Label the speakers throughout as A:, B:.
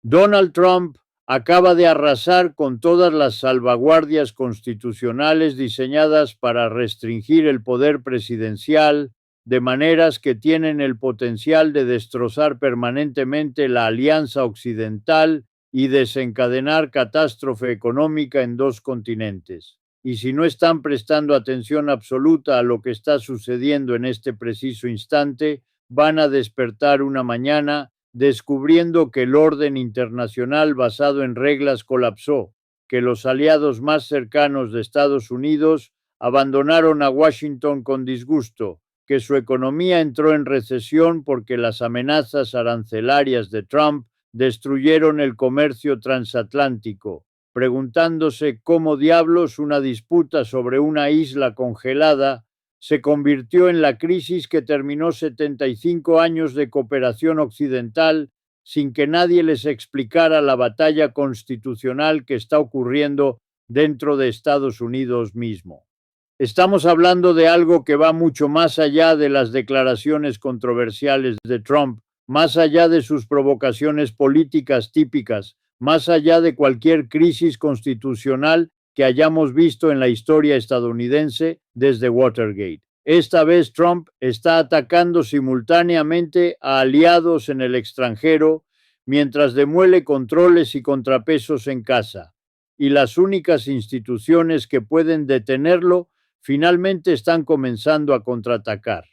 A: Donald Trump acaba de arrasar con todas las salvaguardias constitucionales diseñadas para restringir el poder presidencial, de maneras que tienen el potencial de destrozar permanentemente la alianza occidental y desencadenar catástrofe económica en dos continentes. Y si no están prestando atención absoluta a lo que está sucediendo en este preciso instante, van a despertar una mañana descubriendo que el orden internacional basado en reglas colapsó, que los aliados más cercanos de Estados Unidos abandonaron a Washington con disgusto, que su economía entró en recesión porque las amenazas arancelarias de Trump destruyeron el comercio transatlántico, preguntándose cómo diablos una disputa sobre una isla congelada se convirtió en la crisis que terminó 75 años de cooperación occidental sin que nadie les explicara la batalla constitucional que está ocurriendo dentro de Estados Unidos mismo. Estamos hablando de algo que va mucho más allá de las declaraciones controversiales de Trump, más allá de sus provocaciones políticas típicas, más allá de cualquier crisis constitucional que hayamos visto en la historia estadounidense desde Watergate. Esta vez Trump está atacando simultáneamente a aliados en el extranjero mientras demuele controles y contrapesos en casa. Y las únicas instituciones que pueden detenerlo finalmente están comenzando a contraatacar.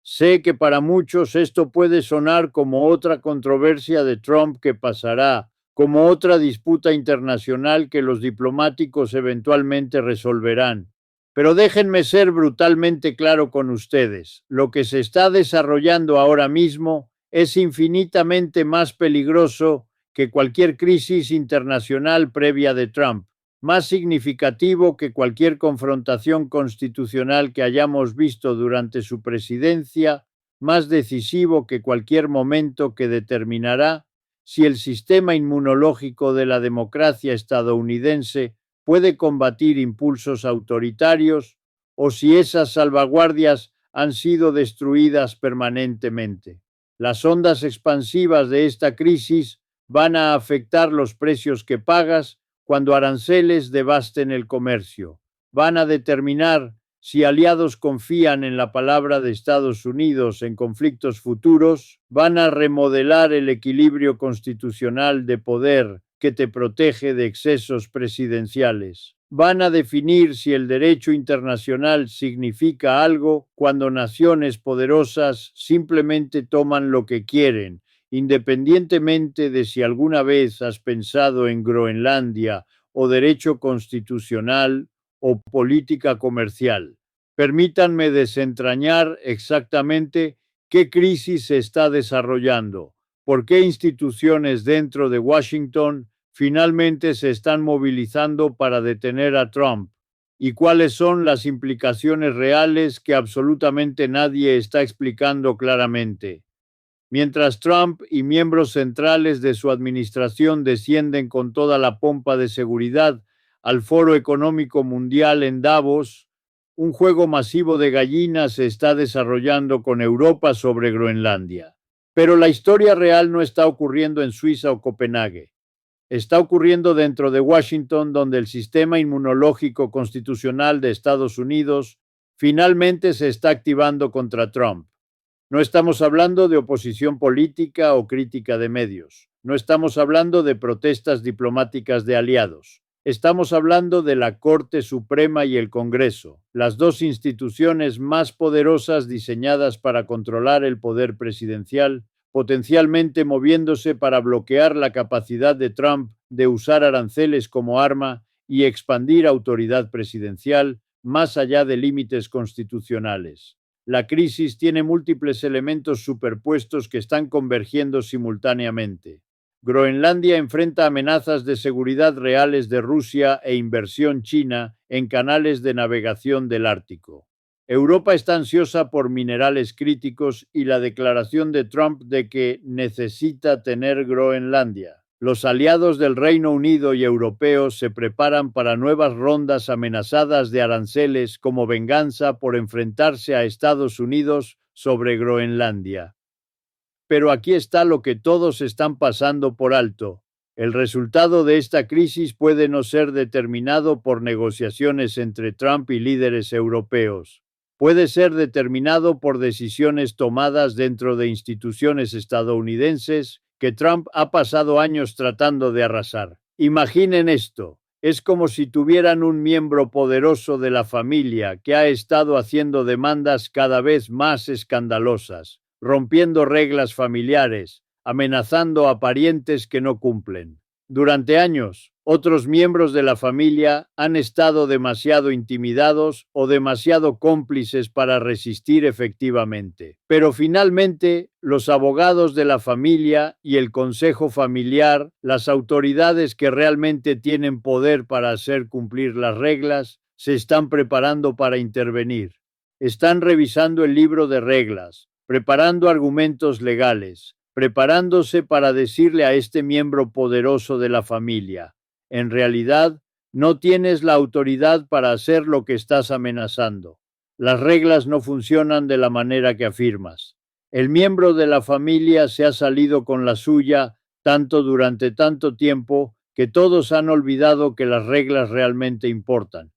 A: Sé que para muchos esto puede sonar como otra controversia de Trump que pasará, como otra disputa internacional que los diplomáticos eventualmente resolverán. Pero déjenme ser brutalmente claro con ustedes. Lo que se está desarrollando ahora mismo es infinitamente más peligroso que cualquier crisis internacional previa de Trump, más significativo que cualquier confrontación constitucional que hayamos visto durante su presidencia, más decisivo que cualquier momento que determinará si el sistema inmunológico de la democracia estadounidense puede combatir impulsos autoritarios o si esas salvaguardias han sido destruidas permanentemente. Las ondas expansivas de esta crisis van a afectar los precios que pagas cuando aranceles devasten el comercio. Van a determinar si aliados confían en la palabra de Estados Unidos en conflictos futuros, van a remodelar el equilibrio constitucional de poder que te protege de excesos presidenciales. Van a definir si el derecho internacional significa algo cuando naciones poderosas simplemente toman lo que quieren, independientemente de si alguna vez has pensado en Groenlandia o derecho constitucional o política comercial. Permítanme desentrañar exactamente qué crisis se está desarrollando, por qué instituciones dentro de Washington finalmente se están movilizando para detener a Trump y cuáles son las implicaciones reales que absolutamente nadie está explicando claramente. Mientras Trump y miembros centrales de su administración descienden con toda la pompa de seguridad al Foro Económico Mundial en Davos, un juego masivo de gallinas se está desarrollando con Europa sobre Groenlandia. Pero la historia real no está ocurriendo en Suiza o Copenhague. Está ocurriendo dentro de Washington, donde el sistema inmunológico constitucional de Estados Unidos finalmente se está activando contra Trump. No estamos hablando de oposición política o crítica de medios. No estamos hablando de protestas diplomáticas de aliados. Estamos hablando de la Corte Suprema y el Congreso, las dos instituciones más poderosas diseñadas para controlar el poder presidencial, potencialmente moviéndose para bloquear la capacidad de Trump de usar aranceles como arma y expandir autoridad presidencial más allá de límites constitucionales. La crisis tiene múltiples elementos superpuestos que están convergiendo simultáneamente. Groenlandia enfrenta amenazas de seguridad reales de Rusia e inversión china en canales de navegación del Ártico. Europa está ansiosa por minerales críticos y la declaración de Trump de que necesita tener Groenlandia. Los aliados del Reino Unido y europeos se preparan para nuevas rondas amenazadas de aranceles como venganza por enfrentarse a Estados Unidos sobre Groenlandia. Pero aquí está lo que todos están pasando por alto. El resultado de esta crisis puede no ser determinado por negociaciones entre Trump y líderes europeos. Puede ser determinado por decisiones tomadas dentro de instituciones estadounidenses que Trump ha pasado años tratando de arrasar. Imaginen esto. Es como si tuvieran un miembro poderoso de la familia que ha estado haciendo demandas cada vez más escandalosas, rompiendo reglas familiares, amenazando a parientes que no cumplen. Durante años, otros miembros de la familia han estado demasiado intimidados o demasiado cómplices para resistir efectivamente. Pero finalmente, los abogados de la familia y el consejo familiar, las autoridades que realmente tienen poder para hacer cumplir las reglas, se están preparando para intervenir. Están revisando el libro de reglas, preparando argumentos legales, preparándose para decirle a este miembro poderoso de la familia: en realidad, no tienes la autoridad para hacer lo que estás amenazando. Las reglas no funcionan de la manera que afirmas. El miembro de la familia se ha salido con la suya durante tanto tiempo que todos han olvidado que las reglas realmente importan.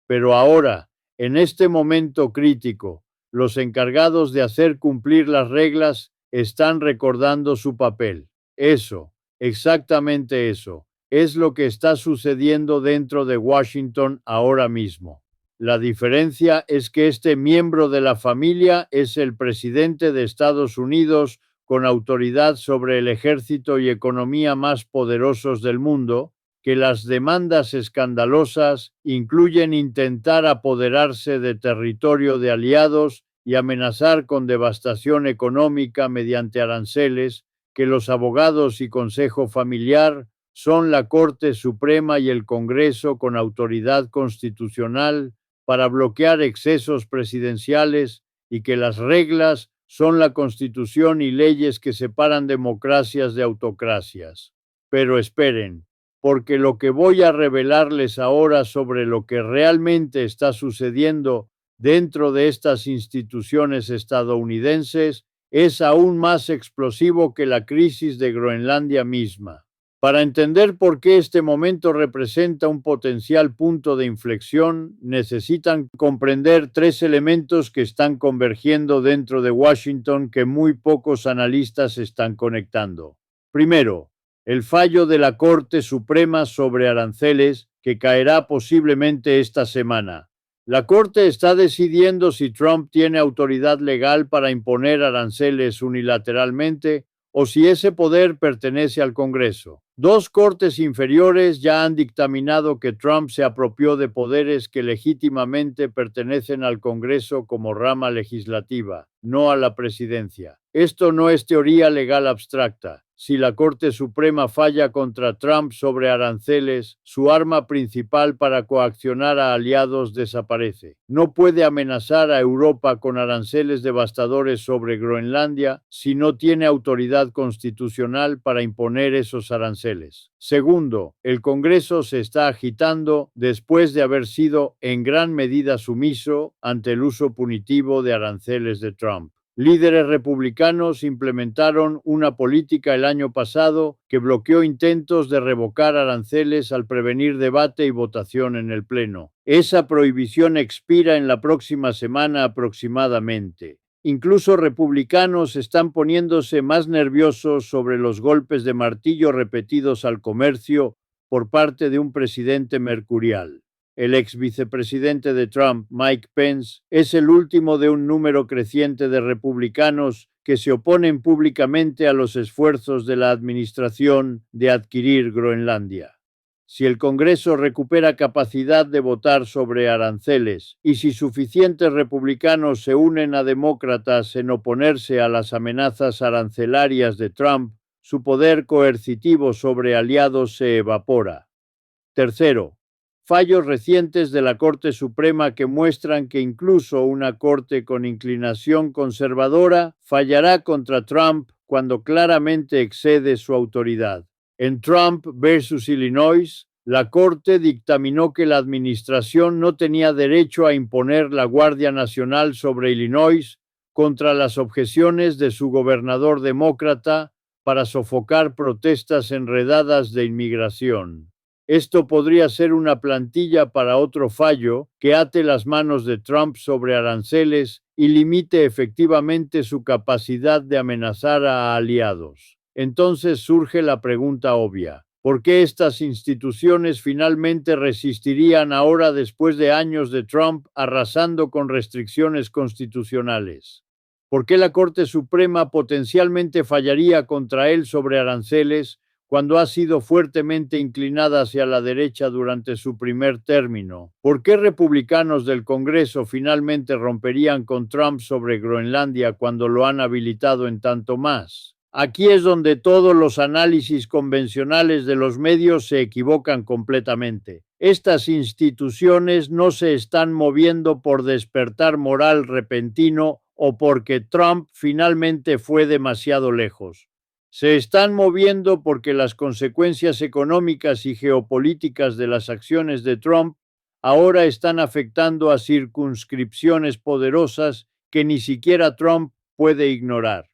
A: Pero ahora, en este momento crítico, los encargados de hacer cumplir las reglas están recordando su papel. Eso, exactamente eso, es lo que está sucediendo dentro de Washington ahora mismo. La diferencia es que este miembro de la familia es el presidente de Estados Unidos con autoridad sobre el ejército y economía más poderosos del mundo, que las demandas escandalosas incluyen intentar apoderarse de territorio de aliados y amenazar con devastación económica mediante aranceles, que los abogados y consejo familiar son la Corte Suprema y el Congreso con autoridad constitucional para bloquear excesos presidenciales, y que las reglas son la Constitución y leyes que separan democracias de autocracias. Pero esperen, porque lo que voy a revelarles ahora sobre lo que realmente está sucediendo dentro de estas instituciones estadounidenses es aún más explosivo que la crisis de Groenlandia misma. Para entender por qué este momento representa un potencial punto de inflexión, necesitan comprender tres elementos que están convergiendo dentro de Washington que muy pocos analistas están conectando. Primero, el fallo de la Corte Suprema sobre aranceles, que caerá posiblemente esta semana. La Corte está decidiendo si Trump tiene autoridad legal para imponer aranceles unilateralmente o si ese poder pertenece al Congreso. Dos cortes inferiores ya han dictaminado que Trump se apropió de poderes que legítimamente pertenecen al Congreso como rama legislativa, no a la presidencia. Esto no es teoría legal abstracta. Si la Corte Suprema falla contra Trump sobre aranceles, su arma principal para coaccionar a aliados desaparece. No puede amenazar a Europa con aranceles devastadores sobre Groenlandia si no tiene autoridad constitucional para imponer esos aranceles. Segundo, el Congreso se está agitando después de haber sido en gran medida sumiso ante el uso punitivo de aranceles de Trump. Líderes republicanos implementaron una política el año pasado que bloqueó intentos de revocar aranceles al prevenir debate y votación en el Pleno. Esa prohibición expira en la próxima semana aproximadamente. Incluso republicanos están poniéndose más nerviosos sobre los golpes de martillo repetidos al comercio por parte de un presidente mercurial. El ex vicepresidente de Trump, Mike Pence, es el último de un número creciente de republicanos que se oponen públicamente a los esfuerzos de la administración de adquirir Groenlandia. Si el Congreso recupera capacidad de votar sobre aranceles y si suficientes republicanos se unen a demócratas en oponerse a las amenazas arancelarias de Trump, su poder coercitivo sobre aliados se evapora. Tercero, fallos recientes de la Corte Suprema que muestran que incluso una corte con inclinación conservadora fallará contra Trump cuando claramente excede su autoridad. En Trump versus Illinois, la Corte dictaminó que la administración no tenía derecho a imponer la Guardia Nacional sobre Illinois contra las objeciones de su gobernador demócrata para sofocar protestas enredadas de inmigración. Esto podría ser una plantilla para otro fallo que ate las manos de Trump sobre aranceles y limite efectivamente su capacidad de amenazar a aliados. Entonces surge la pregunta obvia: ¿por qué estas instituciones finalmente resistirían ahora después de años de Trump arrasando con restricciones constitucionales? ¿Por qué la Corte Suprema potencialmente fallaría contra él sobre aranceles cuando ha sido fuertemente inclinada hacia la derecha durante su primer término? ¿Por qué republicanos del Congreso finalmente romperían con Trump sobre Groenlandia cuando lo han habilitado en tanto más? Aquí es donde todos los análisis convencionales de los medios se equivocan completamente. Estas instituciones no se están moviendo por despertar moral repentino o porque Trump finalmente fue demasiado lejos. Se están moviendo porque las consecuencias económicas y geopolíticas de las acciones de Trump ahora están afectando a circunscripciones poderosas que ni siquiera Trump puede ignorar.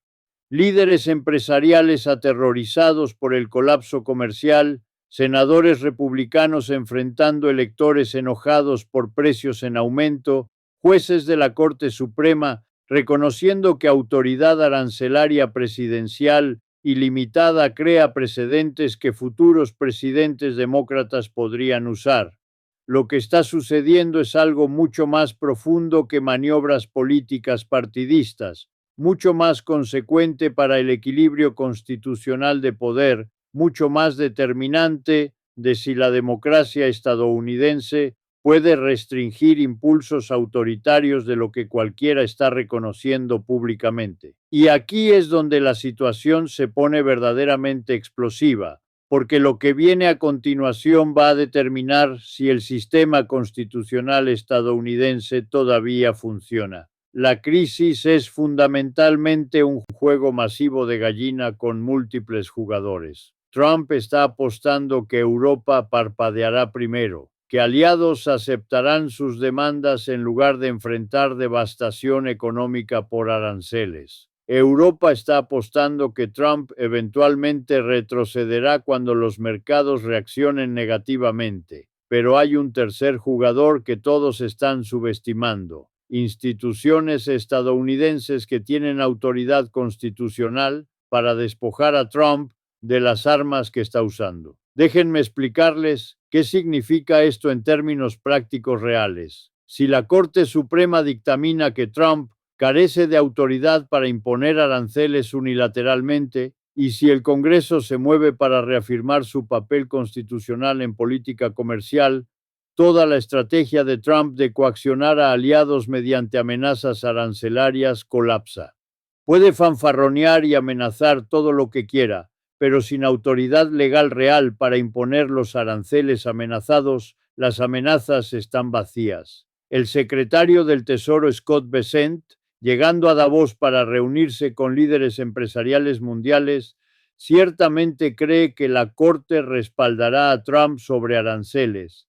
A: Líderes empresariales aterrorizados por el colapso comercial, senadores republicanos enfrentando electores enojados por precios en aumento, jueces de la Corte Suprema reconociendo que autoridad arancelaria presidencial ilimitada crea precedentes que futuros presidentes demócratas podrían usar. Lo que está sucediendo es algo mucho más profundo que maniobras políticas partidistas, mucho más consecuente para el equilibrio constitucional de poder, mucho más determinante de si la democracia estadounidense puede restringir impulsos autoritarios de lo que cualquiera está reconociendo públicamente. Y aquí es donde la situación se pone verdaderamente explosiva, porque lo que viene a continuación va a determinar si el sistema constitucional estadounidense todavía funciona. La crisis es fundamentalmente un juego masivo de gallina con múltiples jugadores. Trump está apostando que Europa parpadeará primero, que aliados aceptarán sus demandas en lugar de enfrentar devastación económica por aranceles. Europa está apostando que Trump eventualmente retrocederá cuando los mercados reaccionen negativamente. Pero hay un tercer jugador que todos están subestimando: instituciones estadounidenses que tienen autoridad constitucional para despojar a Trump de las armas que está usando. Déjenme explicarles qué significa esto en términos prácticos reales. Si la Corte Suprema dictamina que Trump carece de autoridad para imponer aranceles unilateralmente, y si el Congreso se mueve para reafirmar su papel constitucional en política comercial, toda la estrategia de Trump de coaccionar a aliados mediante amenazas arancelarias colapsa. Puede fanfarronear y amenazar todo lo que quiera, pero sin autoridad legal real para imponer los aranceles amenazados, las amenazas están vacías. El secretario del Tesoro Scott Bessent, llegando a Davos para reunirse con líderes empresariales mundiales, ciertamente cree que la Corte respaldará a Trump sobre aranceles.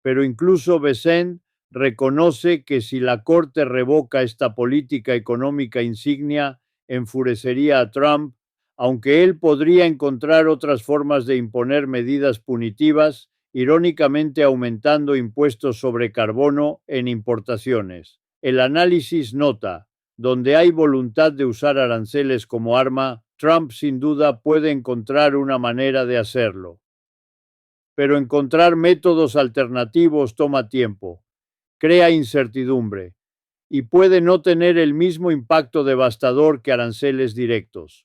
A: Pero incluso Bessent reconoce que si la Corte revoca esta política económica insignia, enfurecería a Trump, aunque él podría encontrar otras formas de imponer medidas punitivas, irónicamente aumentando impuestos sobre carbono en importaciones. El análisis nota: donde hay voluntad de usar aranceles como arma, Trump sin duda puede encontrar una manera de hacerlo. Pero encontrar métodos alternativos toma tiempo, crea incertidumbre y puede no tener el mismo impacto devastador que aranceles directos.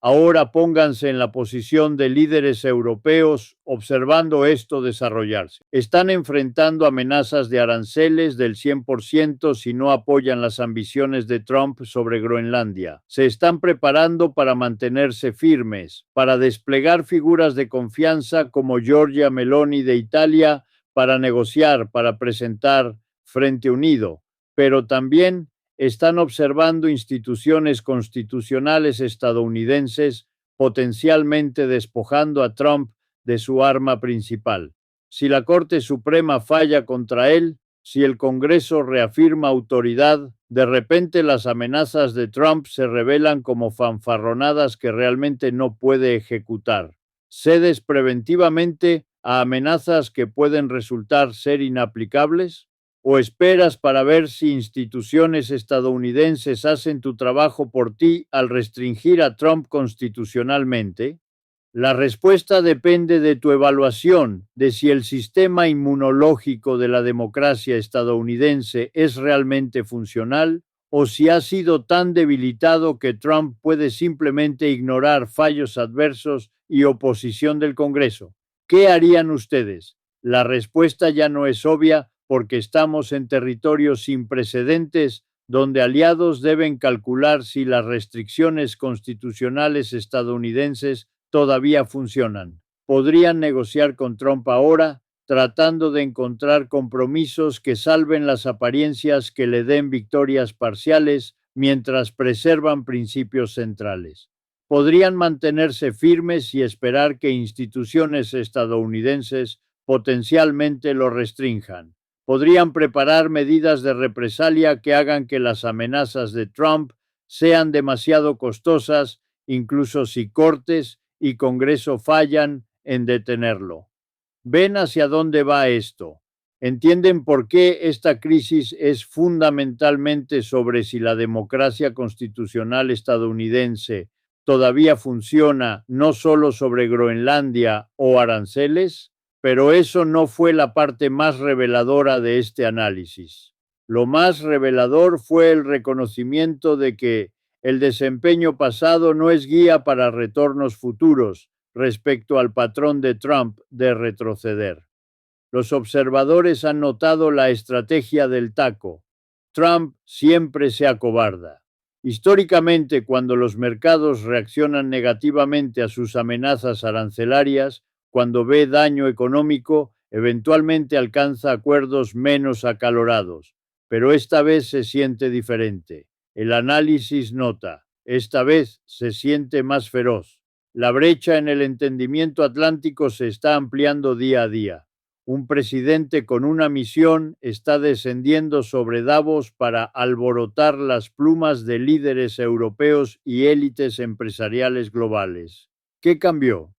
A: Ahora pónganse en la posición de líderes europeos observando esto desarrollarse. Están enfrentando amenazas de aranceles del 100% si no apoyan las ambiciones de Trump sobre Groenlandia. Se están preparando para mantenerse firmes, para desplegar figuras de confianza como Giorgia Meloni de Italia, para negociar, para presentar Frente Unido, pero también están observando instituciones constitucionales estadounidenses potencialmente despojando a Trump de su arma principal. Si la Corte Suprema falla contra él, Si el Congreso reafirma autoridad, de repente las amenazas de Trump se revelan como fanfarronadas que realmente no puede ejecutar. ¿Cedes preventivamente a amenazas que pueden resultar ser inaplicables? ¿O esperas para ver si instituciones estadounidenses hacen tu trabajo por ti al restringir a Trump constitucionalmente? La respuesta depende de tu evaluación de si el sistema inmunológico de la democracia estadounidense es realmente funcional o si ha sido tan debilitado que Trump puede simplemente ignorar fallos adversos y oposición del Congreso. ¿Qué harían ustedes? La respuesta ya no es obvia porque estamos en territorio sin precedentes donde aliados deben calcular si las restricciones constitucionales estadounidenses todavía funcionan. Podrían negociar con Trump ahora, tratando de encontrar compromisos que salven las apariencias, que le den victorias parciales mientras preservan principios centrales. Podrían mantenerse firmes y esperar que instituciones estadounidenses potencialmente lo restrinjan. Podrían preparar medidas de represalia que hagan que las amenazas de Trump sean demasiado costosas, incluso si Cortes y Congreso fallan en detenerlo. ¿Ven hacia dónde va esto? ¿Entienden por qué esta crisis es fundamentalmente sobre si la democracia constitucional estadounidense todavía funciona, no solo sobre Groenlandia o aranceles? Pero eso no fue la parte más reveladora de este análisis. Lo más revelador fue el reconocimiento de que el desempeño pasado no es guía para retornos futuros respecto al patrón de Trump de retroceder. Los observadores han notado la estrategia del taco. Trump siempre se acobarda. Históricamente, cuando los mercados reaccionan negativamente a sus amenazas arancelarias, cuando ve daño económico, eventualmente alcanza acuerdos menos acalorados. Pero esta vez se siente diferente. El análisis nota, esta vez se siente más feroz. La brecha en el entendimiento atlántico se está ampliando día a día. Un presidente con una misión está descendiendo sobre Davos para alborotar las plumas de líderes europeos y élites empresariales globales. ¿Qué cambió?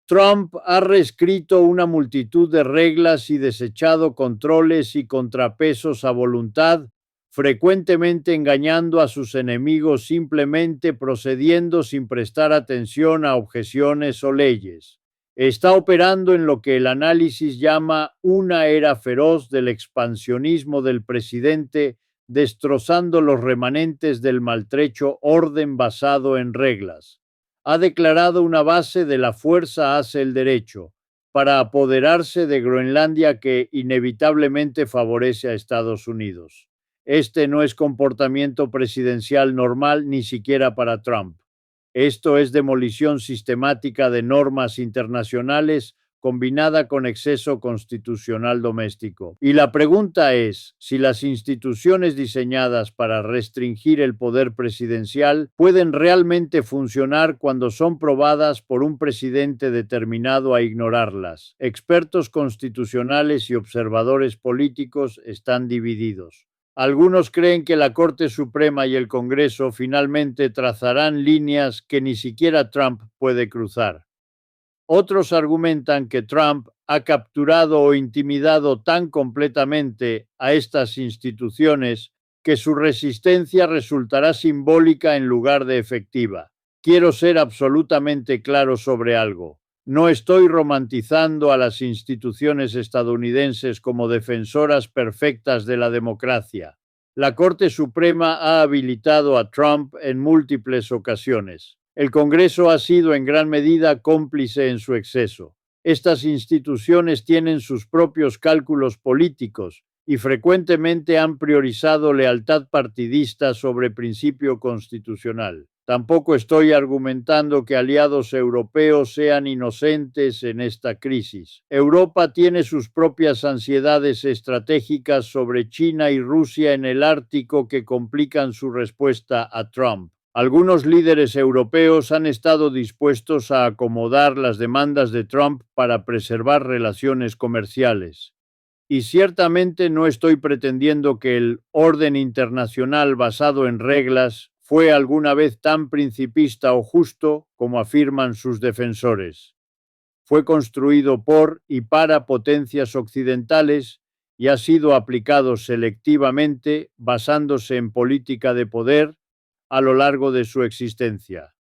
A: Trump ha reescrito una multitud de reglas y desechado controles y contrapesos a voluntad, frecuentemente engañando a sus enemigos, simplemente procediendo sin prestar atención a objeciones o leyes. Está operando en lo que el análisis llama una era feroz del expansionismo del presidente, destrozando los remanentes del maltrecho orden basado en reglas. Ha declarado una base de la fuerza hacia el derecho para apoderarse de Groenlandia que inevitablemente favorece a Estados Unidos. Este no es comportamiento presidencial normal ni siquiera para Trump. Esto es demolición sistemática de normas internacionales combinada con exceso constitucional doméstico. Y la pregunta es si las instituciones diseñadas para restringir el poder presidencial pueden realmente funcionar cuando son probadas por un presidente determinado a ignorarlas. Expertos constitucionales y observadores políticos están divididos. Algunos creen que la Corte Suprema y el Congreso finalmente trazarán líneas que ni siquiera Trump puede cruzar. Otros argumentan que Trump ha capturado o intimidado tan completamente a estas instituciones que su resistencia resultará simbólica en lugar de efectiva. Quiero ser absolutamente claro sobre algo. No estoy romantizando a las instituciones estadounidenses como defensoras perfectas de la democracia. La Corte Suprema ha habilitado a Trump en múltiples ocasiones. El Congreso ha sido en gran medida cómplice en su exceso. Estas instituciones tienen sus propios cálculos políticos y frecuentemente han priorizado lealtad partidista sobre principio constitucional. Tampoco estoy argumentando que aliados europeos sean inocentes en esta crisis. Europa tiene sus propias ansiedades estratégicas sobre China y Rusia en el Ártico que complican su respuesta a Trump. Algunos líderes europeos han estado dispuestos a acomodar las demandas de Trump para preservar relaciones comerciales. Y ciertamente no estoy pretendiendo que el orden internacional basado en reglas fue alguna vez tan principista o justo como afirman sus defensores. Fue construido por y para potencias occidentales y ha sido aplicado selectivamente basándose en política de poder a lo largo de su existencia.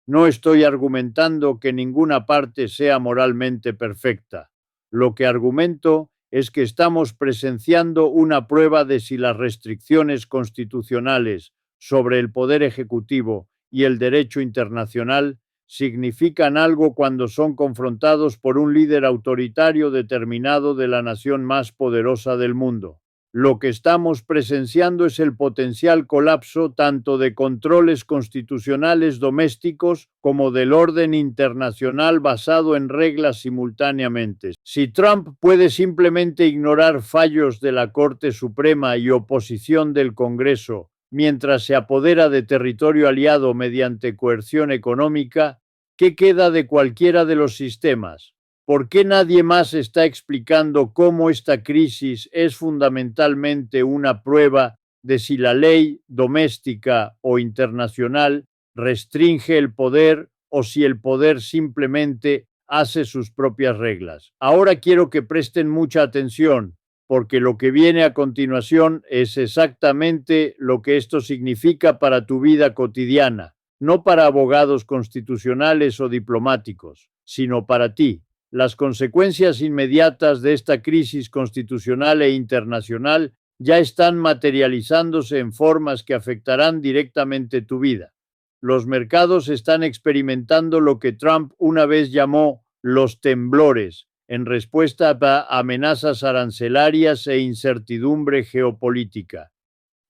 A: No estoy argumentando que ninguna parte sea moralmente perfecta. Lo que argumento es que estamos presenciando una prueba de si las restricciones constitucionales sobre el poder ejecutivo y el derecho internacional significan algo cuando son confrontados por un líder autoritario determinado de la nación más poderosa del mundo. Lo que estamos presenciando es el potencial colapso tanto de controles constitucionales domésticos como del orden internacional basado en reglas simultáneamente. Si Trump puede simplemente ignorar fallos de la Corte Suprema y oposición del Congreso mientras se apodera de territorio aliado mediante coerción económica, ¿qué queda de cualquiera de los sistemas? ¿Por qué nadie más está explicando cómo esta crisis es fundamentalmente una prueba de si la ley doméstica o internacional restringe el poder o si el poder simplemente hace sus propias reglas? Ahora quiero que presten mucha atención, porque lo que viene a continuación es exactamente lo que esto significa para tu vida cotidiana, no para abogados constitucionales o diplomáticos, sino para ti. Las consecuencias inmediatas de esta crisis constitucional e internacional ya están materializándose en formas que afectarán directamente tu vida. Los mercados están experimentando lo que Trump una vez llamó los temblores, en respuesta a amenazas arancelarias e incertidumbre geopolítica.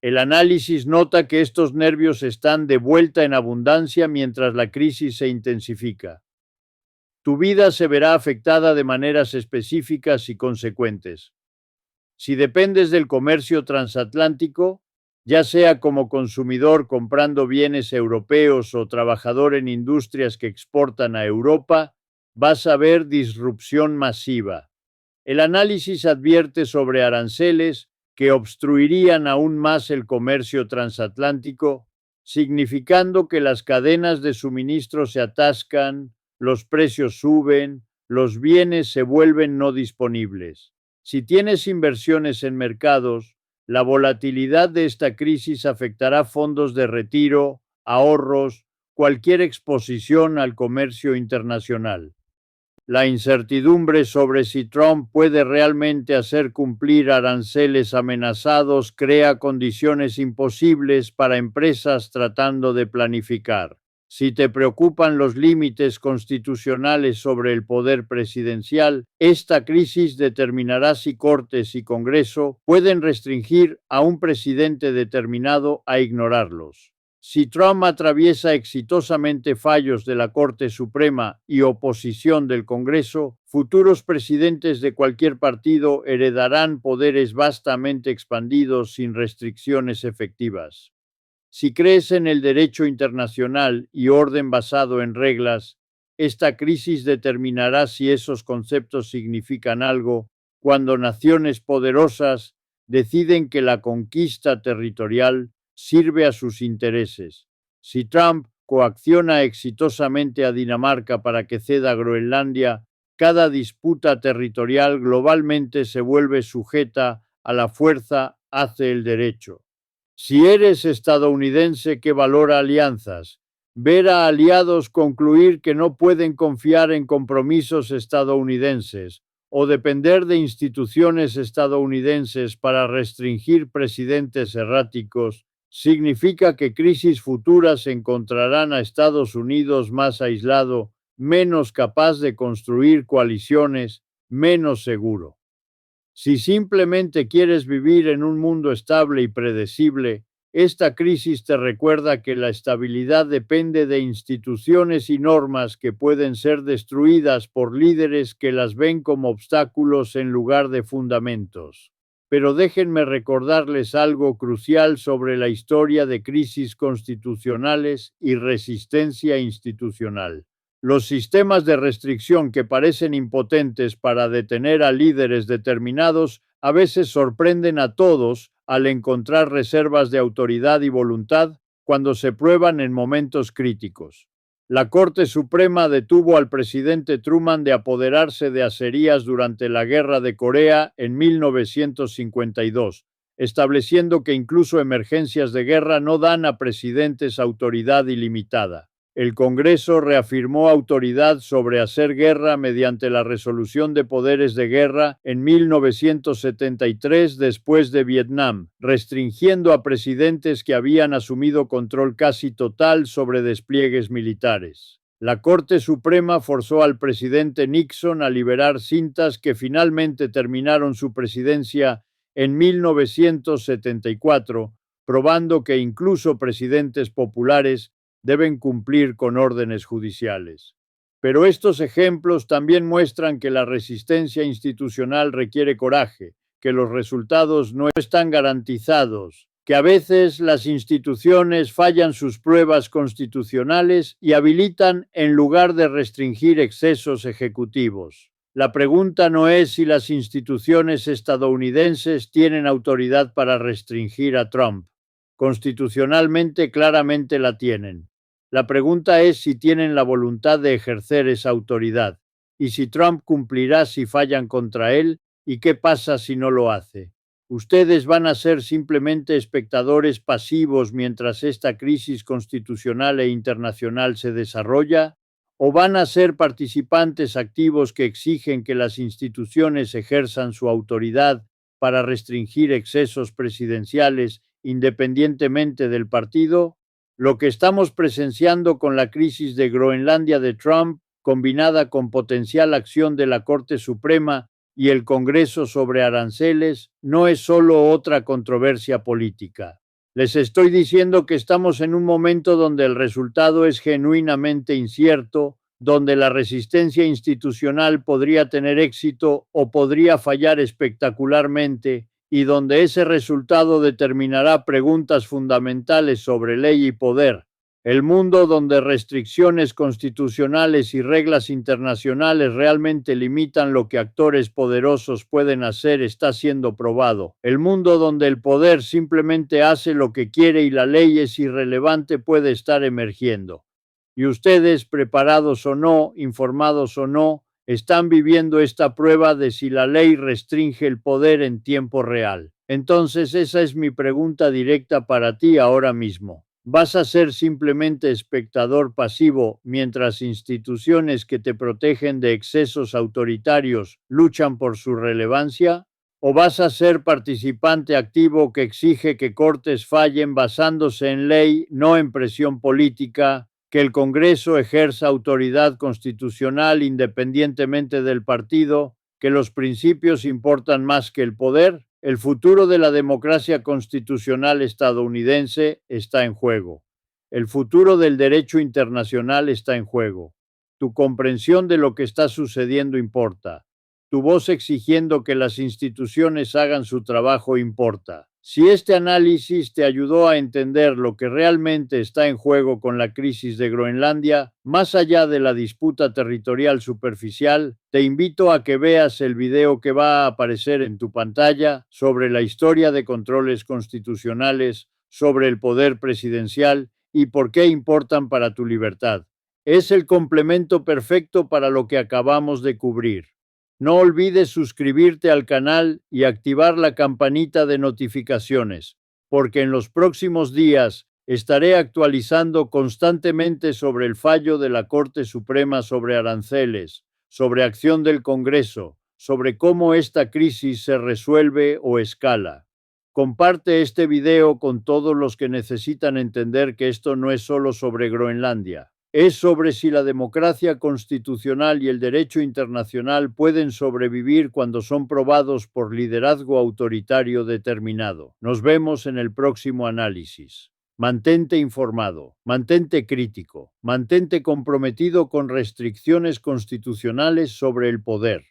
A: El análisis nota que estos nervios están de vuelta en abundancia mientras la crisis se intensifica. Tu vida se verá afectada de maneras específicas y consecuentes. Si dependes del comercio transatlántico, ya sea como consumidor comprando bienes europeos o trabajador en industrias que exportan a Europa, vas a ver disrupción masiva. El análisis advierte sobre aranceles que obstruirían aún más el comercio transatlántico, significando que las cadenas de suministro se atascan, los precios suben, los bienes se vuelven no disponibles. Si tienes inversiones en mercados, la volatilidad de esta crisis afectará fondos de retiro, ahorros, cualquier exposición al comercio internacional. La incertidumbre sobre si Trump puede realmente hacer cumplir aranceles amenazados crea condiciones imposibles para empresas tratando de planificar. Si te preocupan los límites constitucionales sobre el poder presidencial, esta crisis determinará si Cortes y Congreso pueden restringir a un presidente determinado a ignorarlos. Si Trump atraviesa exitosamente fallos de la Corte Suprema y oposición del Congreso, futuros presidentes de cualquier partido heredarán poderes vastamente expandidos sin restricciones efectivas. Si crees en el derecho internacional y orden basado en reglas, esta crisis determinará si esos conceptos significan algo cuando naciones poderosas deciden que la conquista territorial sirve a sus intereses. Si Trump coacciona exitosamente a Dinamarca para que ceda Groenlandia, cada disputa territorial globalmente se vuelve sujeta a la fuerza hace el derecho. Si eres estadounidense que valora alianzas, ver a aliados concluir que no pueden confiar en compromisos estadounidenses o depender de instituciones estadounidenses para restringir presidentes erráticos, significa que crisis futuras encontrarán a Estados Unidos más aislado, menos capaz de construir coaliciones, menos seguro. Si simplemente quieres vivir en un mundo estable y predecible, esta crisis te recuerda que la estabilidad depende de instituciones y normas que pueden ser destruidas por líderes que las ven como obstáculos en lugar de fundamentos. Pero déjenme recordarles algo crucial sobre la historia de crisis constitucionales y resistencia institucional. Los sistemas de restricción que parecen impotentes para detener a líderes determinados a veces sorprenden a todos al encontrar reservas de autoridad y voluntad cuando se prueban en momentos críticos. La Corte Suprema detuvo al presidente Truman de apoderarse de acerías durante la Guerra de Corea en 1952, estableciendo que incluso emergencias de guerra no dan a presidentes autoridad ilimitada. El Congreso reafirmó autoridad sobre hacer guerra mediante la Resolución de Poderes de Guerra en 1973 después de Vietnam, restringiendo a presidentes que habían asumido control casi total sobre despliegues militares. La Corte Suprema forzó al presidente Nixon a liberar cintas que finalmente terminaron su presidencia en 1974, probando que incluso presidentes populares deben cumplir con órdenes judiciales. Pero estos ejemplos también muestran que la resistencia institucional requiere coraje, que los resultados no están garantizados, que a veces las instituciones fallan sus pruebas constitucionales y habilitan en lugar de restringir excesos ejecutivos. La pregunta no es si las instituciones estadounidenses tienen autoridad para restringir a Trump. Constitucionalmente claramente la tienen. La pregunta es si tienen la voluntad de ejercer esa autoridad y si Trump cumplirá si fallan contra él y qué pasa si no lo hace. ¿Ustedes van a ser simplemente espectadores pasivos mientras esta crisis constitucional e internacional se desarrolla? ¿O van a ser participantes activos que exigen que las instituciones ejerzan su autoridad para restringir excesos presidenciales independientemente del partido? Lo que estamos presenciando con la crisis de Groenlandia de Trump, combinada con potencial acción de la Corte Suprema y el Congreso sobre aranceles, no es solo otra controversia política. Les estoy diciendo que estamos en un momento donde el resultado es genuinamente incierto, donde la resistencia institucional podría tener éxito o podría fallar espectacularmente, y donde ese resultado determinará preguntas fundamentales sobre ley y poder. El mundo donde restricciones constitucionales y reglas internacionales realmente limitan lo que actores poderosos pueden hacer está siendo probado. El mundo donde el poder simplemente hace lo que quiere y la ley es irrelevante puede estar emergiendo. Y ustedes, preparados o no, informados o no, están viviendo esta prueba de si la ley restringe el poder en tiempo real. Entonces, esa es mi pregunta directa para ti ahora mismo. ¿Vas a ser simplemente espectador pasivo mientras instituciones que te protegen de excesos autoritarios luchan por su relevancia? ¿O vas a ser participante activo que exige que cortes fallen basándose en ley, no en presión política, que el Congreso ejerza autoridad constitucional independientemente del partido, que los principios importan más que el poder? El futuro de la democracia constitucional estadounidense está en juego. El futuro del derecho internacional está en juego. Tu comprensión de lo que está sucediendo importa. Tu voz exigiendo que las instituciones hagan su trabajo importa. Si este análisis te ayudó a entender lo que realmente está en juego con la crisis de Groenlandia, más allá de la disputa territorial superficial, te invito a que veas el video que va a aparecer en tu pantalla sobre la historia de controles constitucionales, sobre el poder presidencial y por qué importan para tu libertad. Es el complemento perfecto para lo que acabamos de cubrir. No olvides suscribirte al canal y activar la campanita de notificaciones, porque en los próximos días estaré actualizando constantemente sobre el fallo de la Corte Suprema sobre aranceles, sobre acción del Congreso, sobre cómo esta crisis se resuelve o escala. Comparte este video con todos los que necesitan entender que esto no es solo sobre Groenlandia. Es sobre si la democracia constitucional y el derecho internacional pueden sobrevivir cuando son probados por liderazgo autoritario determinado. Nos vemos en el próximo análisis. Mantente informado, mantente crítico, mantente comprometido con restricciones constitucionales sobre el poder.